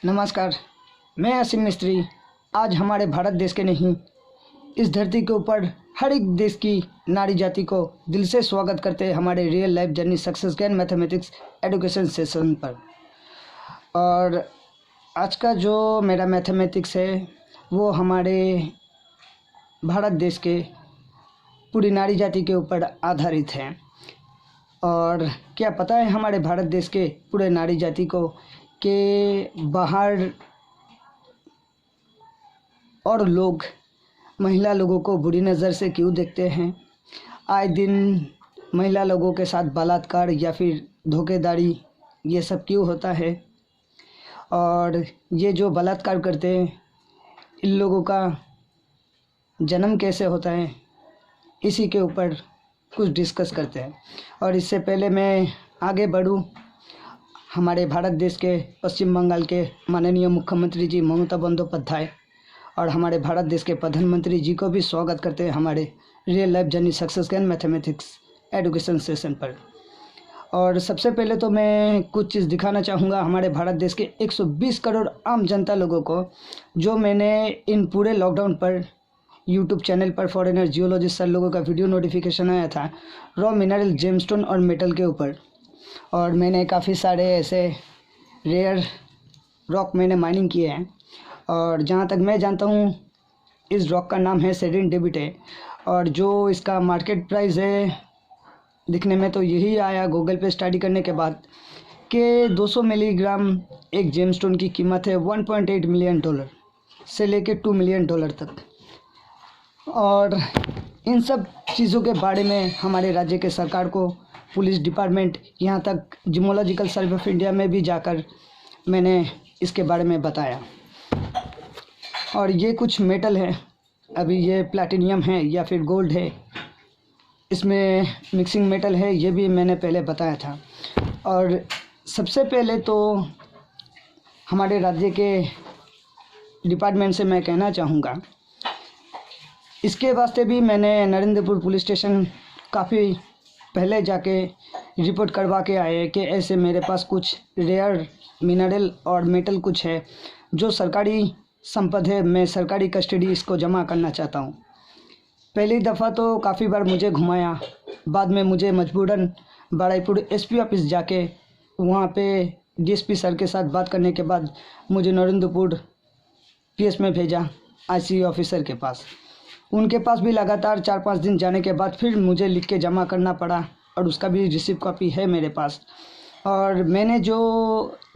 नमस्कार, मैं असीम मिस्त्री। आज हमारे भारत देश के नहीं, इस धरती के ऊपर हर एक देश की नारी जाति को दिल से स्वागत करते हैं हमारे real life journey success gain mathematics education session पर। और आज का जो मेरा मैथमेटिक्स है वो हमारे भारत देश के पूरी नारी जाति के ऊपर आधारित है। और क्या पता है हमारे भारत देश के पूरे नारी जाति को कि बाहर और लोग महिला लोगों को बुरी नज़र से क्यों देखते हैं। आए दिन महिला लोगों के साथ बलात्कार या फिर धोखेधड़ी ये सब क्यों होता है। और ये जो बलात्कार करते हैं इन लोगों का जन्म कैसे होता है, इसी के ऊपर कुछ डिस्कस करते हैं। और इससे पहले मैं आगे बढ़ूं, हमारे भारत देश के पश्चिम बंगाल के माननीय मुख्यमंत्री जी ममता बंदोपाध्याय और हमारे भारत देश के प्रधानमंत्री जी को भी स्वागत करते हैं हमारे real life journey success gain mathematics education session पर। और सबसे पहले तो मैं कुछ चीज़ दिखाना चाहूँगा हमारे भारत देश के 120 करोड़ आम जनता लोगों को, जो मैंने इन पूरे लॉकडाउन पर यूट्यूब चैनल पर फॉरेनर जियोलॉजिस्ट सर लोगों का वीडियो नोटिफिकेशन आया था रॉ मिनरल जेमस्टोन और मेटल के ऊपर। और मैंने काफ़ी सारे ऐसे रेयर रॉक मैंने माइनिंग किए हैं। और जहाँ तक मैं जानता हूँ इस रॉक का नाम है सेरेंडिपिटी। और जो इसका मार्केट प्राइस है दिखने में तो यही आया गूगल पे स्टडी करने के बाद कि 200 मिलीग्राम एक जेमस्टोन की कीमत है $1.8 मिलियन से लेके $2 मिलियन तक। और इन सब चीज़ों के बारे में हमारे राज्य के सरकार को, पुलिस डिपार्टमेंट, यहाँ तक जियोलॉजिकल सर्वे ऑफ इंडिया में भी जाकर मैंने इसके बारे में बताया। और ये कुछ मेटल है, अभी ये प्लैटिनियम है या फिर गोल्ड है, इसमें मिक्सिंग मेटल है, ये भी मैंने पहले बताया था। और सबसे पहले तो हमारे राज्य के डिपार्टमेंट से मैं कहना चाहूँगा, इसके वास्ते भी मैंने नरेंद्रपुर पुलिस स्टेशन काफ़ी पहले जाके रिपोर्ट करवा के आए कि ऐसे मेरे पास कुछ रेयर मिनरल और मेटल कुछ है जो सरकारी संपत्ति है, मैं सरकारी कस्टडी इसको जमा करना चाहता हूँ। पहली दफ़ा तो काफ़ी बार मुझे घुमाया, बाद में मुझे मजबूरन बारुईपुर एसपी ऑफिस जाके वहाँ पे डीएसपी सर के साथ बात करने के बाद मुझे नरेंद्रपुर पीएस में भेजा आईसी ऑफिसर के पास। उनके पास भी लगातार 4-5 दिन जाने के बाद फिर मुझे लिख के जमा करना पड़ा और उसका भी रिसिप्ट कॉपी है मेरे पास। और मैंने जो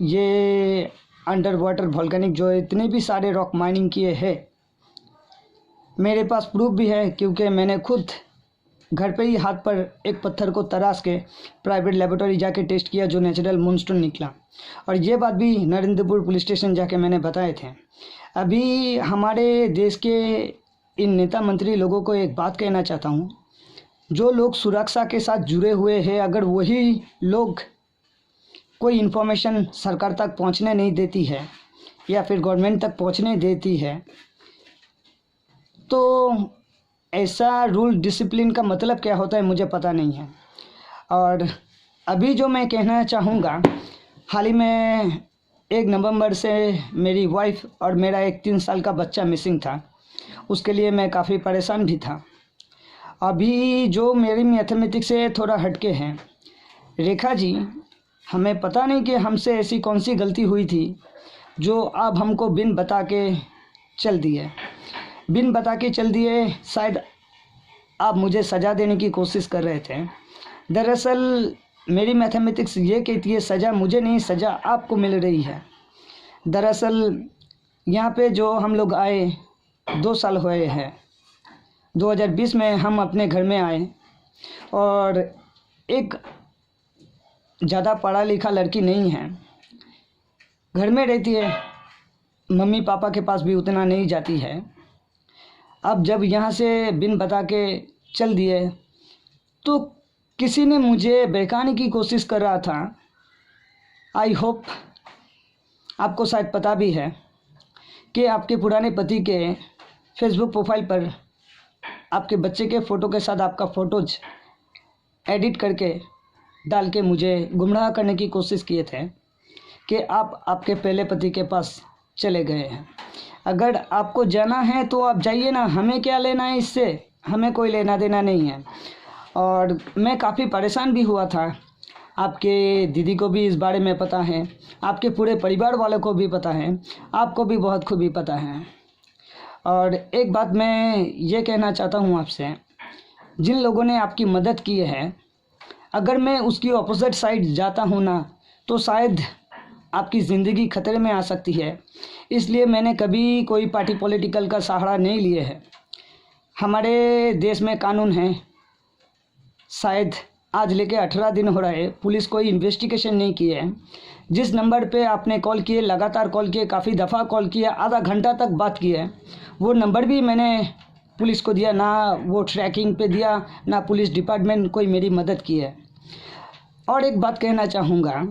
ये अंडर वाटर वोल्केनिक जो इतने भी सारे रॉक माइनिंग किए हैं, मेरे पास प्रूफ भी है, क्योंकि मैंने खुद घर पे ही हाथ पर एक पत्थर को तराश के प्राइवेट लेबोरेटरी जाके टेस्ट किया जो नेचुरल मूनस्टोन निकला। और ये बात भी नरेंद्रपुर पुलिस स्टेशन जाके मैंने बताए थे। अभी हमारे देश के इन नेता मंत्री लोगों को एक बात कहना चाहता हूँ, जो लोग सुरक्षा के साथ जुड़े हुए हैं, अगर वही लोग कोई इन्फॉर्मेशन सरकार तक पहुँचने नहीं देती है या फिर गवर्नमेंट तक पहुँचने देती है, तो ऐसा रूल डिसिप्लिन का मतलब क्या होता है मुझे पता नहीं है। और अभी जो मैं कहना चाहूँगा, हाल ही में 1 नवंबर से मेरी वाइफ और मेरा एक 3 साल का बच्चा मिसिंग था। उसके लिए मैं काफ़ी परेशान भी था। अभी जो मेरी मैथमेटिक्स से थोड़ा हटके हैं, रेखा जी, हमें पता नहीं कि हमसे ऐसी कौन सी गलती हुई थी जो आप हमको बिन बता के चल दिए। शायद आप मुझे सज़ा देने की कोशिश कर रहे थे। दरअसल मेरी मैथमेटिक्स ये कहती है सज़ा मुझे नहीं, सज़ा आपको मिल रही है। दरअसल यहाँ पे जो हम लोग आए 2 साल हुए हैं। 2020 में हम अपने घर में आए और एक ज़्यादा पढ़ा लिखा लड़की नहीं है, घर में रहती है, मम्मी पापा के पास भी उतना नहीं जाती है। अब जब यहाँ से बिन बता के चल दिए तो किसी ने मुझे बहकाने की कोशिश कर रहा था। आई होप आपको शायद पता भी है कि आपके पुराने पति के फेसबुक प्रोफाइल पर आपके बच्चे के फ़ोटो के साथ आपका फ़ोटोज एडिट करके डाल के मुझे गुमराह करने की कोशिश किए थे। कि आप आपके पहले पति के पास चले गए हैं। अगर आपको जाना है तो आप जाइए ना, हमें क्या लेना है इससे, हमें कोई लेना देना नहीं है। और मैं काफ़ी परेशान भी हुआ था। आपके दीदी को भी इस बारे में पता है, आपके पूरे परिवार वालों को भी पता है, आपको भी बहुत खूबी पता है। और एक बात मैं ये कहना चाहता हूँ आपसे, जिन लोगों ने आपकी मदद की है, अगर मैं उसकी ऑपोजिट साइड जाता हूँ ना तो शायद आपकी ज़िंदगी खतरे में आ सकती है। इसलिए मैंने कभी कोई पार्टी पॉलिटिकल का सहारा नहीं लिए है। हमारे देश में कानून है, शायद आज लेके 18 दिन हो रहे, पुलिस कोई इन्वेस्टिगेशन नहीं की है। जिस नंबर पे आपने कॉल किए, लगातार कॉल किए, काफ़ी दफ़ा कॉल किया, आधा घंटा तक बात की है, वो नंबर भी मैंने पुलिस को दिया, ना वो ट्रैकिंग पे दिया, ना पुलिस डिपार्टमेंट कोई मेरी मदद की है। और एक बात कहना चाहूँगा,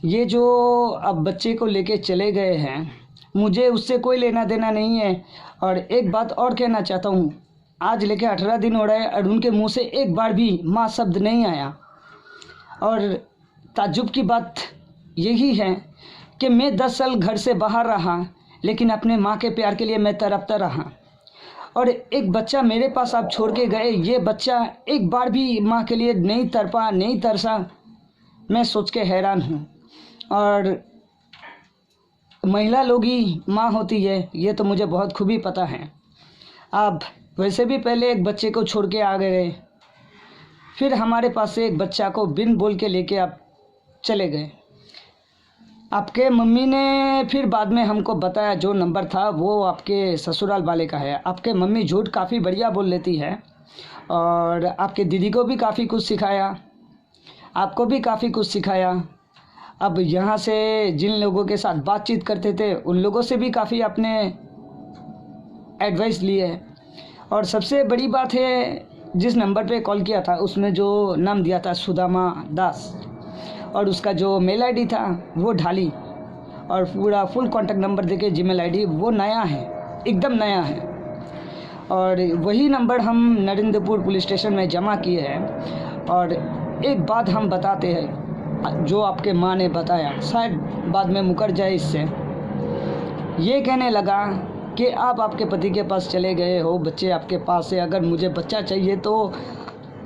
ये जो अब बच्चे को लेके चले गए हैं, मुझे उससे कोई लेना देना नहीं है। और एक बात और कहना चाहता हूँ, आज लेके 18 दिन हो रहे हैं और उनके मुंह से एक बार भी माँ शब्द नहीं आया। और ताज्जुब की बात यही है कि मैं 10 साल घर से बाहर रहा, लेकिन अपने माँ के प्यार के लिए मैं तड़पता रहा। और एक बच्चा मेरे पास आप छोड़ के गए, ये बच्चा एक बार भी माँ के लिए नहीं तड़पा, नहीं तरसा। मैं सोच के हैरान हूँ। और महिला लोग ही माँ होती है, ये तो मुझे बहुत खूबी पता है। आप वैसे भी पहले एक बच्चे को छोड़ के आ गए, फिर हमारे पास से एक बच्चा को बिन बोल के लेके आप चले गए। आपके मम्मी ने फिर बाद में हमको बताया जो नंबर था वो आपके ससुराल वाले का है। आपके मम्मी झूठ काफ़ी बढ़िया बोल लेती है और आपके दीदी को भी काफ़ी कुछ सिखाया, आपको भी काफ़ी कुछ सिखाया। अब यहाँ से जिन लोगों के साथ बातचीत करते थे उन लोगों से भी काफ़ी आपने एडवाइस ली है। और सबसे बड़ी बात है, जिस नंबर पे कॉल किया था उसमें जो नाम दिया था सुदामा दास, और उसका जो मेल आईडी था वो ढाली, और पूरा फुल कॉन्टैक्ट नंबर देके जीमेल आईडी वो नया है, एकदम नया है। और वही नंबर हम नरेंद्रपुर पुलिस स्टेशन में जमा किए हैं। और एक बात हम बताते हैं जो आपके माँ ने बताया, शायद बाद में मुकर जाए इससे। ये कहने लगा कि आप आपके पति के पास चले गए हो, बच्चे आपके पास है, अगर मुझे बच्चा चाहिए तो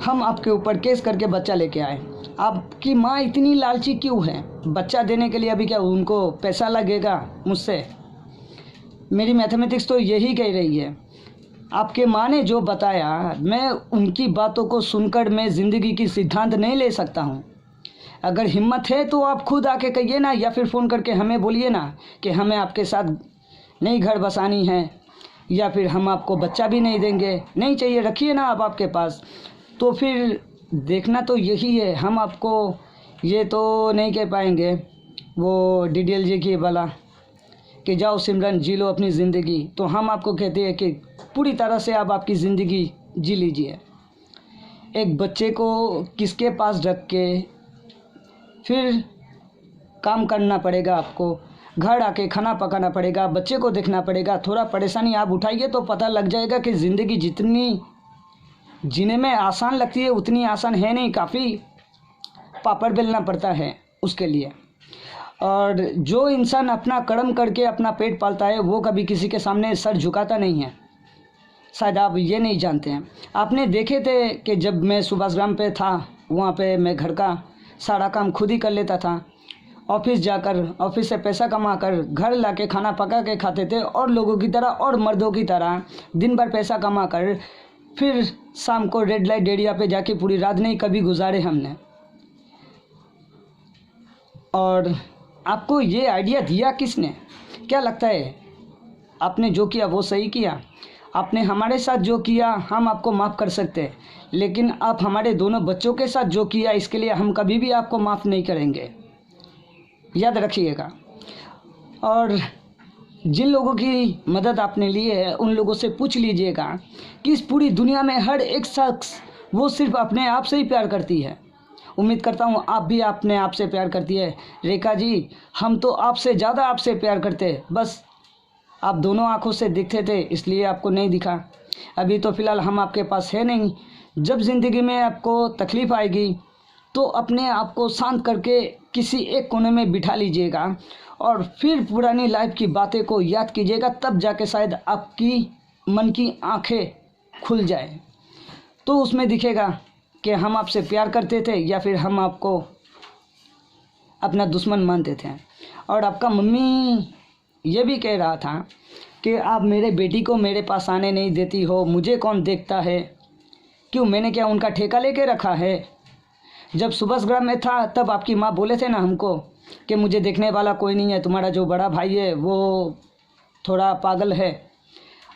हम आपके ऊपर केस करके बच्चा लेके आए। आपकी माँ इतनी लालची क्यों है? बच्चा देने के लिए अभी क्या उनको पैसा लगेगा मुझसे? मेरी मैथमेटिक्स तो यही कह रही है। आपके माँ ने जो बताया, मैं उनकी बातों को सुनकर मैं ज़िंदगी की सिद्धांत नहीं ले सकता हूँ। अगर हिम्मत है तो आप खुद आके कहिए ना, या फिर फ़ोन करके हमें बोलिए ना कि हमें आपके साथ नई घर बसानी है, या फिर हम आपको बच्चा भी नहीं देंगे, नहीं चाहिए, रखिए ना आप आपके पास। तो फिर देखना तो यही है। हम आपको ये तो नहीं कह पाएंगे वो DDLJ की वाला कि जाओ सिमरन जी लो अपनी ज़िंदगी। तो हम आपको कहते हैं कि पूरी तरह से आप आपकी ज़िंदगी जी लीजिए। एक बच्चे को किसके पास रख के फिर काम करना पड़ेगा, आपको घर आके खाना पकाना पड़ेगा, बच्चे को देखना पड़ेगा। थोड़ा परेशानी आप उठाइए तो पता लग जाएगा कि ज़िंदगी जितनी जीने में आसान लगती है उतनी आसान है नहीं, काफ़ी पापड़ बेलना पड़ता है उसके लिए। और जो इंसान अपना कर्म करके अपना पेट पालता है वो कभी किसी के सामने सर झुकाता नहीं है। शायद आप ये नहीं जानते हैं। आपने देखे थे कि जब मैं सुभाष ग्राम पे था, वहाँ पे मैं घर का सारा काम खुद ही कर लेता था। ऑफिस जाकर, ऑफिस से पैसा कमा कर घर लाके खाना पका के खाते थे, और लोगों की तरह और मर्दों की तरह दिन भर पैसा कमा कर फिर शाम को रेड लाइट एरिया पे जाके पूरी रात नहीं कभी गुजारे हमने। और आपको ये आइडिया दिया किसने? क्या लगता है आपने जो किया वो सही किया? आपने हमारे साथ जो किया हम आपको माफ़ कर सकते हैं, लेकिन आप हमारे दोनों बच्चों के साथ जो किया इसके लिए हम कभी भी आपको माफ़ नहीं करेंगे, याद रखिएगा। और जिन लोगों की मदद आपने ली है उन लोगों से पूछ लीजिएगा कि इस पूरी दुनिया में हर एक शख्स वो सिर्फ अपने आप से ही प्यार करती है। उम्मीद करता हूँ आप भी अपने आप से प्यार करती है। रेखा जी, हम तो आपसे ज़्यादा आपसे प्यार करते हैं, बस आप दोनों आँखों से दिखते थे इसलिए आपको नहीं दिखा। अभी तो फ़िलहाल हम आपके पास है नहीं। जब ज़िंदगी में आपको तकलीफ़ आएगी तो अपने आप को शांत करके किसी एक कोने में बिठा लीजिएगा और फिर पुरानी लाइफ की बातें को याद कीजिएगा, तब जाके शायद आपकी मन की आंखें खुल जाए। तो उसमें दिखेगा कि हम आपसे प्यार करते थे या फिर हम आपको अपना दुश्मन मानते थे। और आपका मम्मी ये भी कह रहा था कि आप मेरे बेटी को मेरे पास आने नहीं देती हो, मुझे कौन देखता है, क्यों मैंने क्या उनका ठेका लेके रखा है। जब सुभाषग्राम में था तब आपकी माँ बोले थे ना हमको कि मुझे देखने वाला कोई नहीं है, तुम्हारा जो बड़ा भाई है वो थोड़ा पागल है,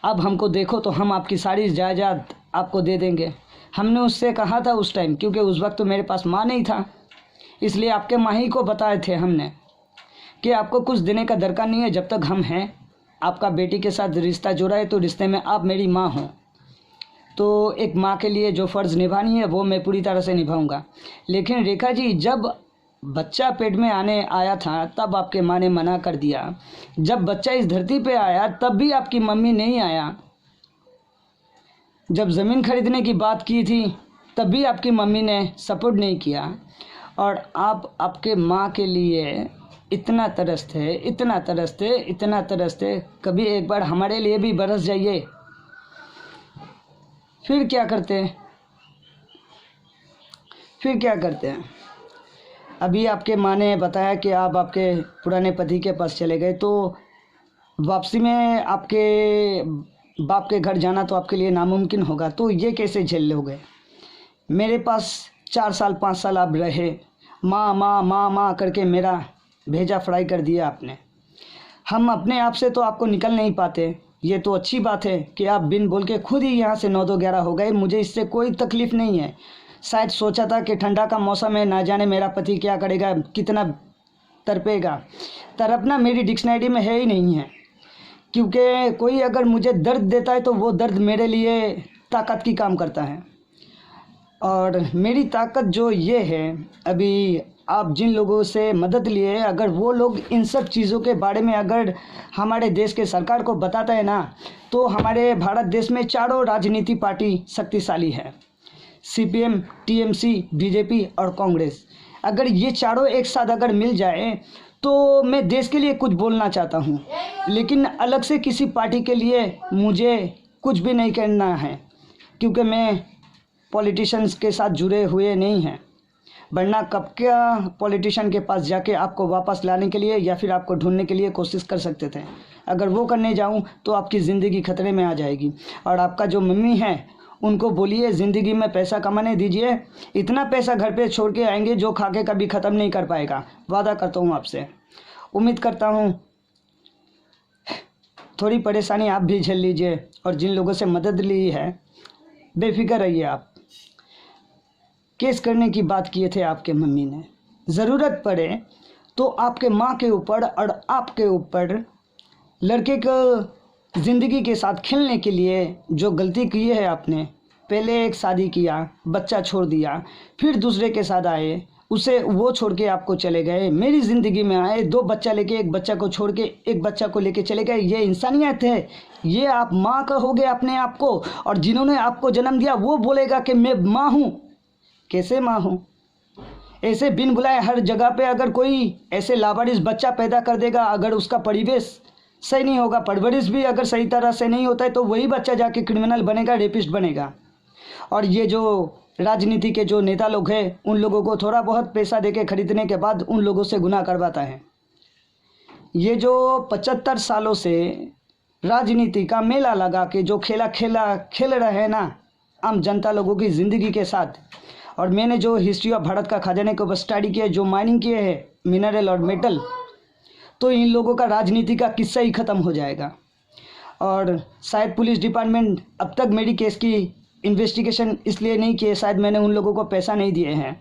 अब हमको देखो तो हम आपकी सारी जायदाद आपको दे देंगे। हमने उससे कहा था उस टाइम, क्योंकि उस वक्त तो मेरे पास माँ नहीं था, इसलिए आपके माँ ही को बताए थे हमने कि आपको कुछ देने का दरकार नहीं है, जब तक हम हैं। आपका बेटी के साथ रिश्ता जोड़ा है तो रिश्ते में आप मेरी माँ हो, तो एक माँ के लिए जो फ़र्ज़ निभानी है वो मैं पूरी तरह से निभाऊंगा। लेकिन रेखा जी, जब बच्चा पेट में आने आया था तब आपके माँ ने मना कर दिया, जब बच्चा इस धरती पे आया तब भी आपकी मम्मी नहीं आया, जब ज़मीन खरीदने की बात की थी तब भी आपकी मम्मी ने सपोर्ट नहीं किया, और आप आपके माँ के लिए इतना तरसते, इतना तरसते, इतना तरसते, कभी एक बार हमारे लिए भी बरस जाइए। फिर क्या करते हैं, फिर क्या करते हैं। अभी आपके माँ ने बताया कि आप आपके पुराने पति के पास चले गए, तो वापसी में आपके बाप के घर जाना तो आपके लिए नामुमकिन होगा, तो ये कैसे झेल लोगे। मेरे पास 4 साल 5 साल आप रहे, माँ माँ माँ माँ करके मेरा भेजा फ्राई कर दिया आपने। हम अपने आप से तो आपको निकल नहीं पाते, ये तो अच्छी बात है कि आप बिन बोल के खुद ही यहाँ से 9 2 11 हो गए, मुझे इससे कोई तकलीफ़ नहीं है। शायद सोचा था कि ठंडा का मौसम है, ना जाने मेरा पति क्या करेगा, कितना तड़पेगा। तड़पना मेरी डिक्शनरी में है ही नहीं है, क्योंकि कोई अगर मुझे दर्द देता है तो वो दर्द मेरे लिए ताकत की काम करता है। और मेरी ताकत जो ये है, अभी आप जिन लोगों से मदद लिए, अगर वो लोग इन सब चीज़ों के बारे में अगर हमारे देश के सरकार को बताता है ना, तो हमारे भारत देश में चारों राजनीति पार्टी शक्तिशाली है, CPM, TMC, BJP और कांग्रेस। अगर ये चारों एक साथ अगर मिल जाए तो मैं देश के लिए कुछ बोलना चाहता हूँ, लेकिन अलग से किसी पार्टी के लिए मुझे कुछ भी नहीं करना है, क्योंकि मैं पॉलिटिशियंस के साथ जुड़े हुए नहीं हैं। वरना कब क्या पॉलिटिशियन के पास जाके आपको वापस लाने के लिए या फिर आपको ढूंढने के लिए कोशिश कर सकते थे। अगर वो करने जाऊं तो आपकी ज़िंदगी खतरे में आ जाएगी। और आपका जो मम्मी है उनको बोलिए ज़िंदगी में पैसा कमाने दीजिए, इतना पैसा घर पे छोड़ के आएंगे जो खा के कभी ख़त्म नहीं कर पाएगा, वादा करता हूँ आपसे। उम्मीद करता हूँ थोड़ी परेशानी आप भी झेल लीजिए, और जिन लोगों से मदद ली है बेफिक्र रहिए। आप केस करने की बात किए थे आपके मम्मी ने, ज़रूरत पड़े तो आपके माँ के ऊपर और आपके ऊपर लड़के को ज़िंदगी के साथ खेलने के लिए जो गलती की है आपने, पहले एक शादी किया, बच्चा छोड़ दिया, फिर दूसरे के साथ आए, उसे वो छोड़ के आपको चले गए, मेरी ज़िंदगी में आए, 2 बच्चा लेके, एक बच्चा को छोड़ के एक बच्चा को लेके चले गए। ये इंसानियत है? ये आप माँ कहोगे अपने आप को? और जिन्होंने आपको जन्म दिया वो बोलेगा कि मैं माँ हूँ? कैसे माँ हूँ? ऐसे बिन बुलाए हर जगह पे अगर कोई ऐसे लावारिस बच्चा पैदा कर देगा, अगर उसका परिवेश सही नहीं होगा, परवरिश भी अगर सही तरह से नहीं होता है, तो वही बच्चा जाके क्रिमिनल बनेगा, रेपिस्ट बनेगा। और ये जो राजनीति के जो नेता लोग हैं, उन लोगों को थोड़ा बहुत पैसा देके खरीदने के बाद उन लोगों से गुनाह करवाता है। ये जो 75 सालों से राजनीति का मेला लगा के जो खेल रहे हैं ना आम जनता लोगों की ज़िंदगी के साथ, और मैंने जो हिस्ट्री ऑफ भारत का खजाने को स्टडी किया, जो माइनिंग किए हैं मिनरल और मेटल, तो इन लोगों का राजनीति का किस्सा ही ख़त्म हो जाएगा। और शायद पुलिस डिपार्टमेंट अब तक मेरी केस की इन्वेस्टिगेशन इसलिए नहीं किए, शायद मैंने उन लोगों को पैसा नहीं दिए हैं।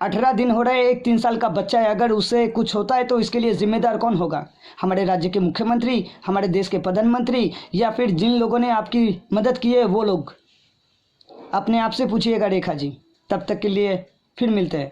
18 दिन हो रहे हैं, एक 3 साल का बच्चा है, अगर उससे कुछ होता है तो इसके लिए जिम्मेदार कौन होगा? हमारे राज्य के मुख्यमंत्री, हमारे देश के प्रधानमंत्री, या फिर जिन लोगों ने आपकी मदद की है वो लोग? अपने आप से पूछिएगा रेखा जी। तब तक के लिए फिर मिलते हैं।